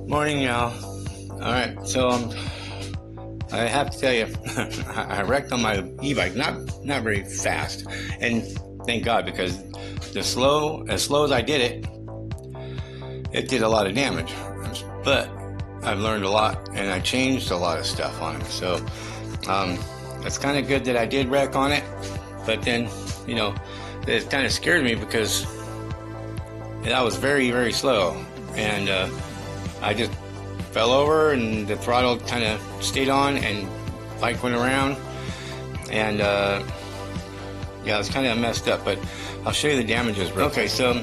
Morning, y'all. All right, so I have to tell you, I wrecked on my e-bike, not very fast, and thank God, because as slow as I did it, it did a lot of damage. But I've learned a lot, and I changed a lot of stuff on it. So it's kind of good that I did wreck on it, but then it kind of scared me because I was very, very slow, and I just fell over, and the throttle kind of stayed on, and bike went around, and yeah, it's kind of messed up. But I'll show you the damages. Okay, so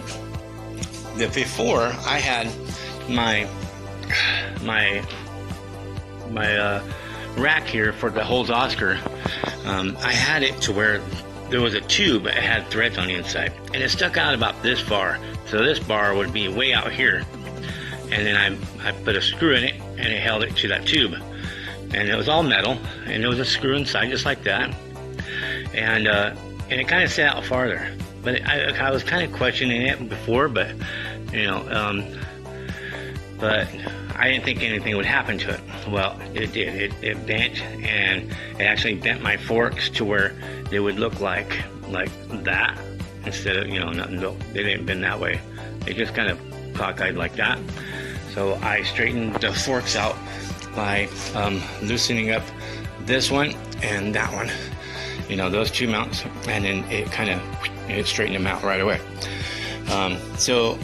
before I had my rack here for the Holds Oscar, I had it to where there was a tube that had threads on the inside, and it stuck out about this far. So this bar would be way out here, and then I put a screw in it, and it held it to that tube, and it was all metal, and there was a screw inside just like that, and it kind of sat out farther. But I was kind of questioning it before, but but I didn't think anything would happen to it. Well, it did. It bent, and it actually bent my forks to where they would look like that instead of no, they didn't bend that way. They just kind of cockeyed like that. So I straightened the forks out by loosening up this one and that one, those two mounts, and then it straightened them out right away. So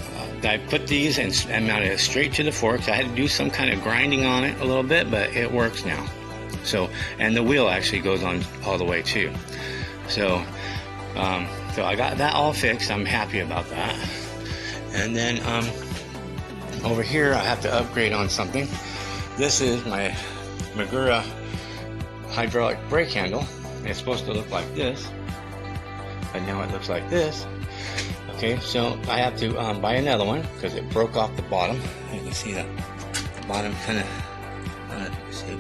I put these and mounted it straight to the forks. I had to do some kind of grinding on it a little bit, but it works now. So, and the wheel actually goes on all the way too. So I got that all fixed. I'm happy about that. And then over here I have to upgrade on something. This is my Magura hydraulic brake handle. It's supposed to look like this, but now it looks like this. Okay, so I have to buy another one because it broke off the bottom. You can see the bottom kind of, I don't know if you can see it,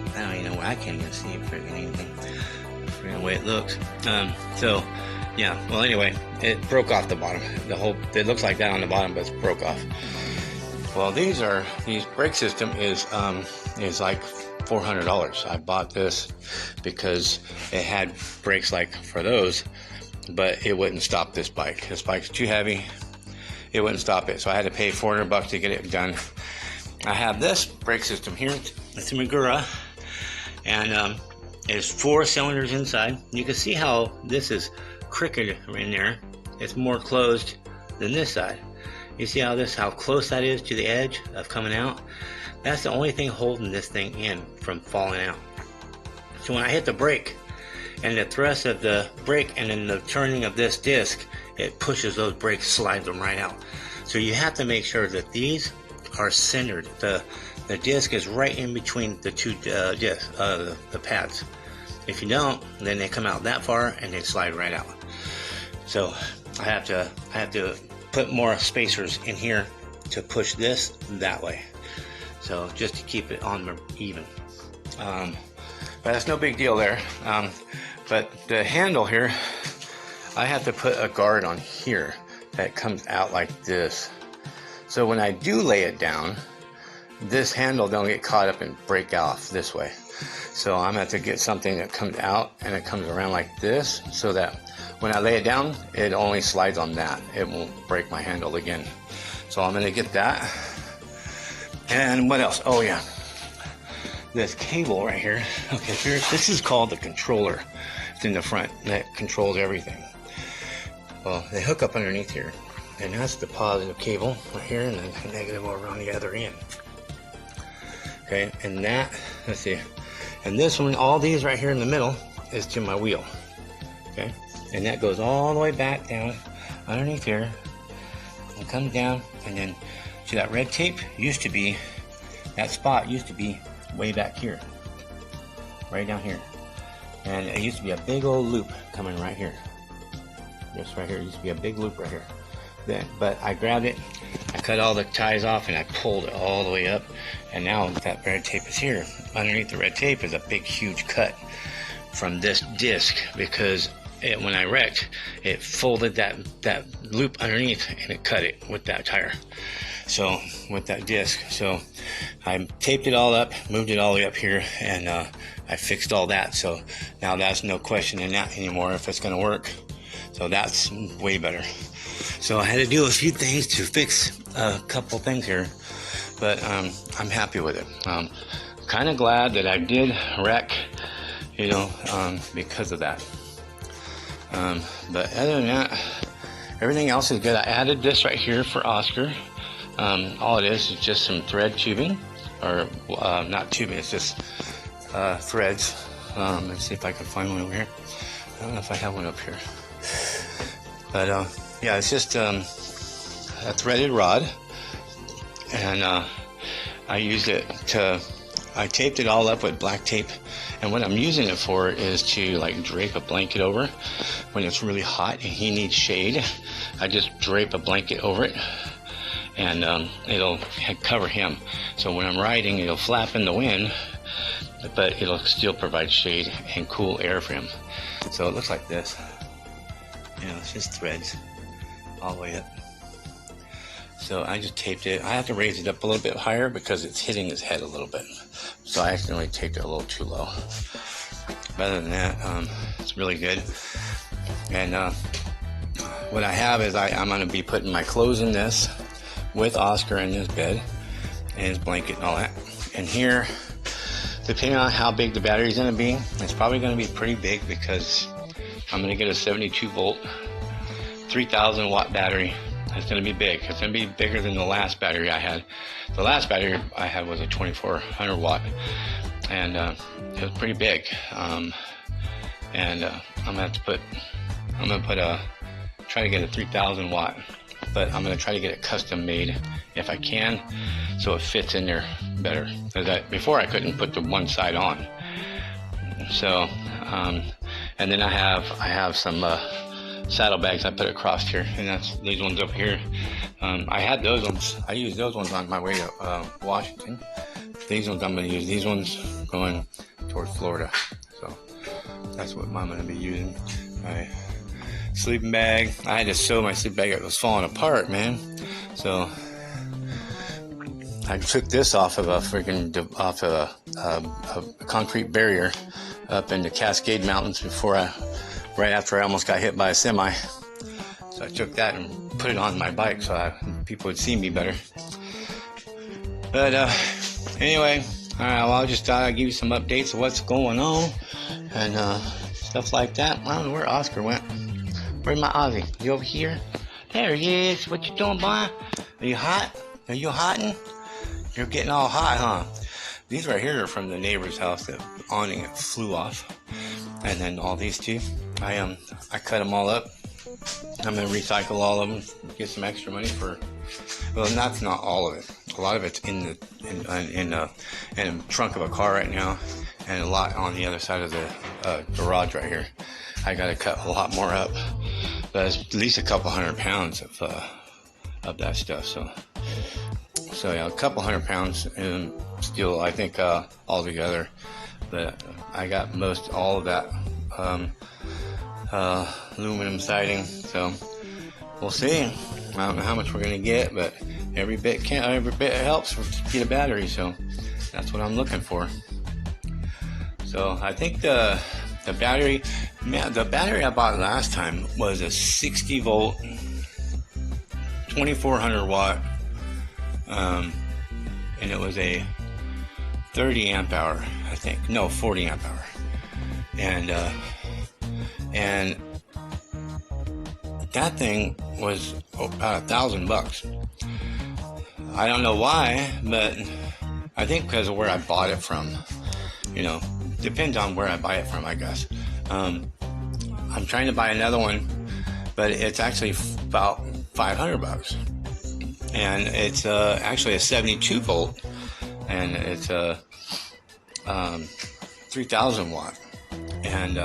but I don't even know where I can't even see it freaking anything. The way it looks. So yeah, well anyway, it broke off the bottom. It looks like that on the bottom, but it's broke off. Well, these brake system is like $400. I bought this because it had brakes like for those, but it wouldn't stop this bike. This bike's too heavy. It wouldn't stop it, so I had to pay $400 to get it done. I have this brake system here. It's a Magura, and there's 4 cylinders inside. You can see how this is crooked in there. It's more closed than this side. You see how close that is to the edge of coming out? That's the only thing holding this thing in from falling out. So when I hit the brake, and the thrust of the brake and then the turning of this disc, it pushes those brakes, slides them right out. So you have to make sure that these are centered. The disc is right in between the two the pads. If you don't, then they come out that far and they slide right out. So I have to put more spacers in here to push this that way. So just to keep it on even. But that's no big deal there. But the handle here, I have to put a guard on here that comes out like this. So when I do lay it down, this handle don't get caught up and break off this way. So I'm gonna have to get something that comes out and it comes around like this, so that when I lay it down, it only slides on that. It won't break my handle again. So I'm gonna get that. And what else? Oh yeah, this cable right here. Okay, this is called the controller. It's in the front that controls everything. Well, they hook up underneath here, and that's the positive cable right here, and then the negative over on the other end. Okay, and that, let's see, and this one, all these right here in the middle is to my wheel. Okay, and that goes all the way back down underneath here and comes down, and then see that red tape used to be, that spot used to be way back here, right down here, and it used to be a big old loop coming right here. This right here used to be a big loop right here. Then, but I grabbed it, I cut all the ties off, and I pulled it all the way up, and now that red tape is here. Underneath the red tape is a big huge cut from this disc, because when I wrecked, it folded that loop underneath and it cut it with that tire. So with that disc, so I taped it all up, moved it all the way up here, and I fixed all that. So now that's no question in that anymore if it's going to work. So that's way better. So I had to do a few things to fix a couple things here, but I'm happy with it. Kind of glad that I did wreck, because of that. But other than that, everything else is good. I added this right here for Oscar. All it is just some thread tubing, or not tubing, it's just threads. Let's see if I can find one over here. I don't know if I have one up here. But yeah, it's just a threaded rod, and I used it I taped it all up with black tape, and what I'm using it for is to like drape a blanket over when it's really hot and he needs shade. I just drape a blanket over it, and it'll cover him. So when I'm riding, it'll flap in the wind, but it'll still provide shade and cool air for him. So it looks like this. It's just threads all the way up. So I just taped it. I have to raise it up a little bit higher because it's hitting his head a little bit. So I accidentally taped it a little too low. But other than that, it's really good. And what I have is I'm going to be putting my clothes in this with Oscar in his bed and his blanket and all that. And here, depending on how big the battery is going to be, it's probably going to be pretty big because I'm going to get a 72 volt, 3000 watt battery. It's going to be big. It's going to be bigger than the last battery I had. The last battery I had was a 2400 watt, and it was pretty big. I'm going to try to get a 3000 watt, but I'm going to try to get it custom made if I can, so it fits in there better. Because before I couldn't put the one side on. So, and then I have some saddlebags I put across here, and that's these ones up here. I had those ones. I used those ones on my way to Washington. These ones I'm going to use. These ones going towards Florida. So that's what I'm going to be using. My sleeping bag. I had to sew my sleeping bag. It was falling apart, man. So I took this off of a concrete barrier up in the Cascade Mountains right after I almost got hit by a semi. So I took that and put it on my bike so people would see me better. But anyway, well, I just thought I'd give you some updates of what's going on and stuff like that. I don't know where Oscar went. Where's my Ozzy? You over here? There he is. What you doing, boy? Are you hot? Are you hotting? You're getting all hot, huh? These right here are from the neighbor's house. The awning flew off. And then all these two, I cut them all up. I'm going to recycle all of them, get some extra money for, well, that's not all of it. A lot of it's in the trunk of a car right now, and a lot on the other side of the garage right here. I got to cut a lot more up, but it's at least a couple 100 pounds of that stuff. So yeah, a couple 100 pounds and steel, I think, all together. But I got all of that aluminum siding, so we'll see. I don't know how much we're gonna get, but every bit helps to get a battery, so that's what I'm looking for. So I think the battery I bought last time was a 60 volt 2400 watt, and it was a 30 amp hour, I think. No, 40 amp hour. And that thing was about $1,000. I don't know why, but I think because of where I bought it from. Depends on where I buy it from, I guess. I'm trying to buy another one, but it's actually about $500. And it's actually a 72 volt. And it's a 3000 watt, and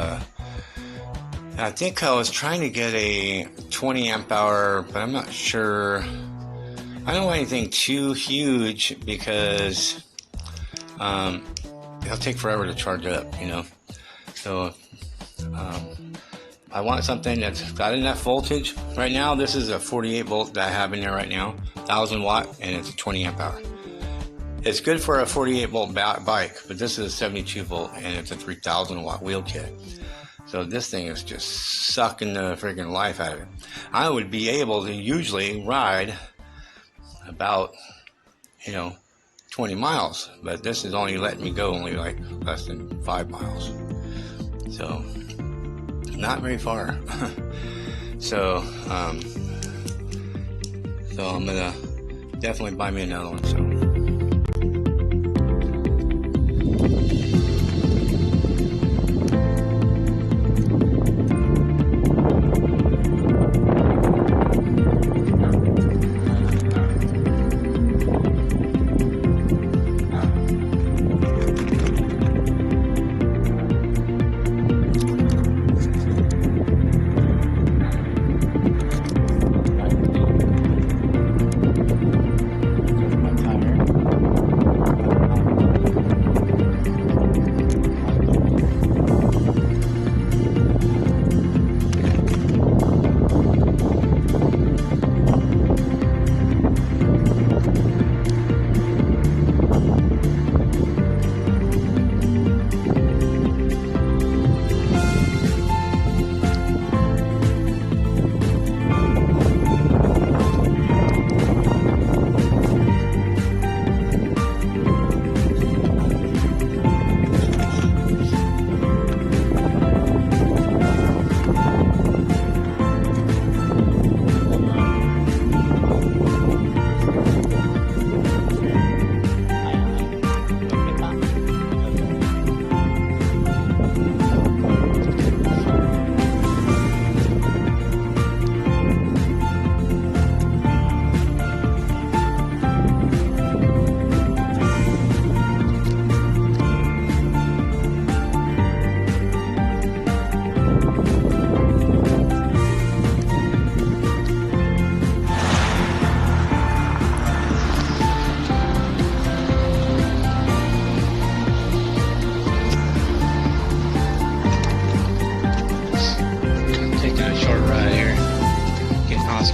I think I was trying to get a 20 amp hour, but I'm not sure. I don't want anything too huge because it'll take forever to charge up, So I want something that's got enough voltage. Right now, this is a 48 volt that I have in there right now, 1000 watt, and it's a 20 amp hour. It's good for a 48 volt bike, but this is a 72 volt and it's a 3000 watt wheel kit. So this thing is just sucking the freaking life out of it. I would be able to usually ride about, 20 miles, but this is only letting me go only like less than 5 miles. So not very far. So I'm gonna definitely buy me another one. So.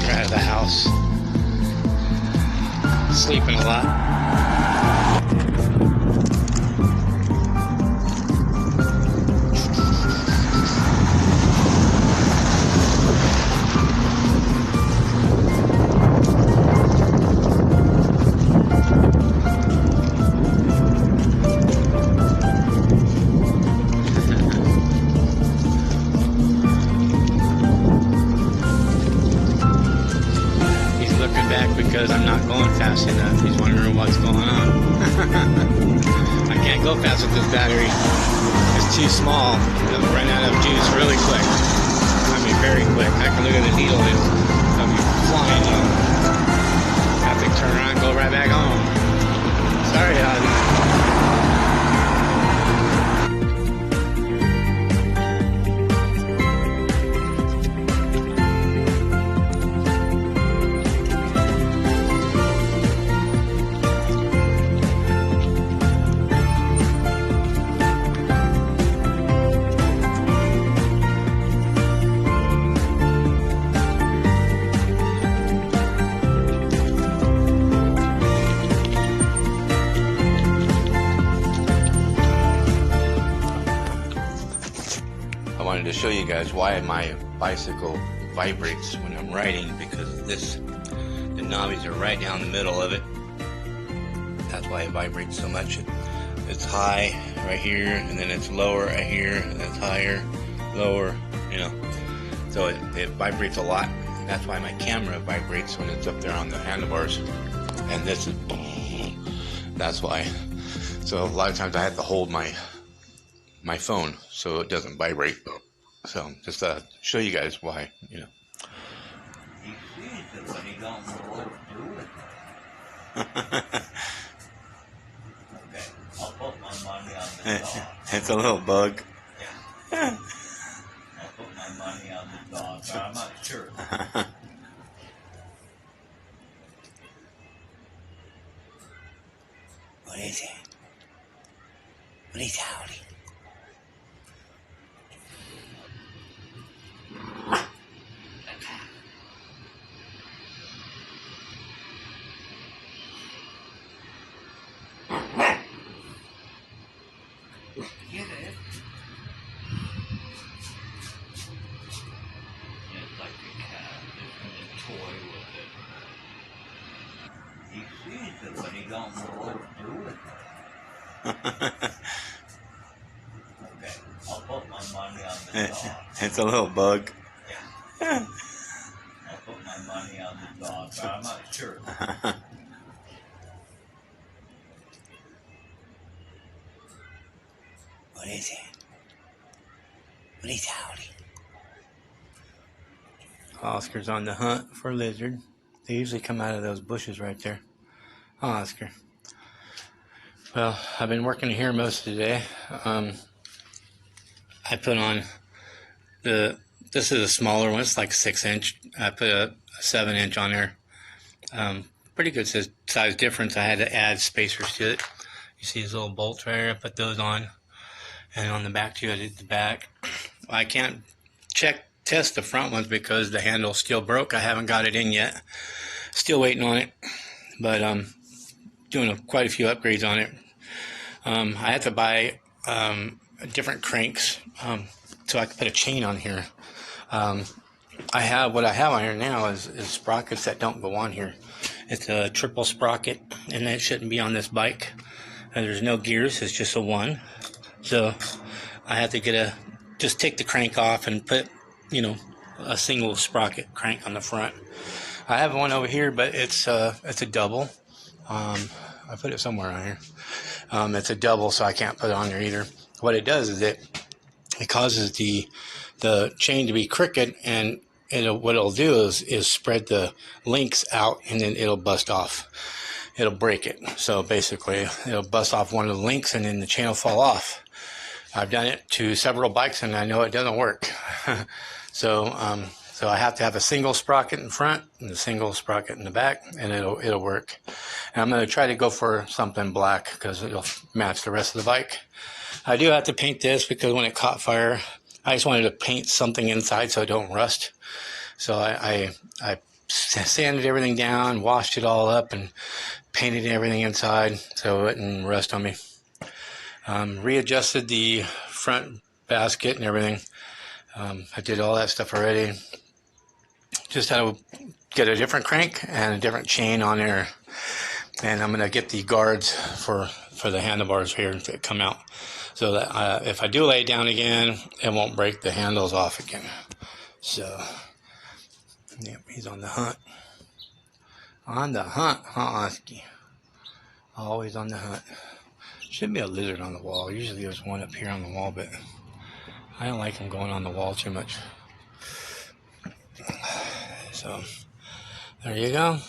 Out of the house, sleeping a lot. Because I'm not going fast enough. He's wondering what's going on. I can't go fast with this battery. It's too small. It'll run out of juice really quick. I mean, very quick. I can look at the needle and it'll be flying. I have to turn around and go right back home. Sorry, Ozzy. I wanted to show you guys why my bicycle vibrates when I'm riding, because the knobbies are right down the middle of it. That's why it vibrates so much. It's high right here, and then it's lower right here, and it's higher, lower, So it vibrates a lot. That's why my camera vibrates when it's up there on the handlebars. And this is, that's why. So a lot of times I have to hold my phone so it doesn't vibrate. So just show you guys why, I'll put my money on the dog. It's a little bug. I'll put my money on the dog, but I'm not sure. What is it? What is howdy? it, but he don't know what to do with it. Okay, I'll put my money on the dog. It's a little bug. I'll put my money on the dog, but I'm not sure. What is it? What is howdy? Oscar's on the hunt for lizard. They usually come out of those bushes right there. Oh, Oscar. Well, I've been working here most of the day. I put on this is a smaller one. It's like 6-inch. I put a 7-inch on there. Pretty good size difference. I had to add spacers to it. You see these little bolts right here? I put those on. And on the back too, I did the back. I can't test the front ones because the handle still broke. I haven't got it in yet. Still waiting on it, but doing quite a few upgrades on it. I had to buy different cranks so I could put a chain on here. What I have on here now is sprockets that don't go on here. It's a triple sprocket, and that shouldn't be on this bike. And there's no gears. It's just a one. So I have to just take the crank off and put, a single sprocket crank on the front. I have one over here, but it's a double. I put it somewhere on here. It's a double, so I can't put it on there either. What it does is it causes the chain to be crooked, and what it'll do is spread the links out, and then it'll bust off. It'll break it. So basically, it'll bust off one of the links, and then the chain will fall off. I've done it to several bikes, and I know it doesn't work. So I have to have a single sprocket in front and a single sprocket in the back, and it'll work. And I'm going to try to go for something black because it'll match the rest of the bike. I do have to paint this because when it caught fire, I just wanted to paint something inside so it don't rust. So I sanded everything down, washed it all up, and painted everything inside so it wouldn't rust on me. Readjusted the front basket and everything. I did all that stuff already. Just had to get a different crank and a different chain on there. And I'm going to get the guards for the handlebars here to come out. So that if I do lay it down again, it won't break the handles off again. So, yep, he's on the hunt. On the hunt, huh, Oski? Always on the hunt. Should be a lizard on the wall. Usually there's one up here on the wall, but I don't like them going on the wall too much. So, there you go.